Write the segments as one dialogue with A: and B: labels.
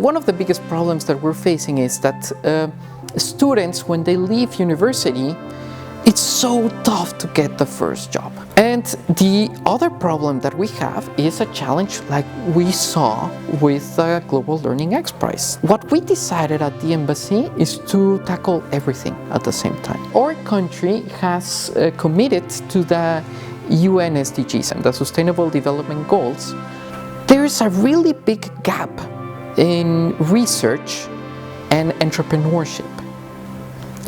A: one of the biggest problems that we're facing is that students, when they leave university, it's so tough to get the first job. And the other problem that we have is a challenge like we saw with the Global Learning X Prize. What we decided at the embassy is to tackle everything at the same time. Our country has committed to the UN SDGs and the Sustainable Development Goals. There's a really big gap in research and entrepreneurship.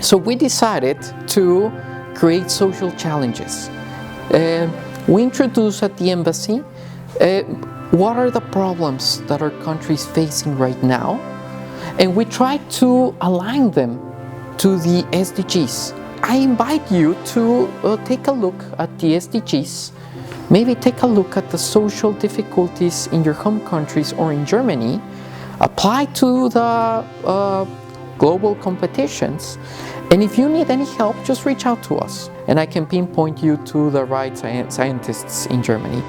A: So we decided to create social challenges. We introduced at the embassy what are the problems that our country is facing right now, and we try to align them to the SDGs. I invite you to take a look at the SDGs, maybe take a look at the social difficulties in your home countries or in Germany, apply to the global competitions, and if you need any help, just reach out to us and I can pinpoint you to the right scientists in Germany.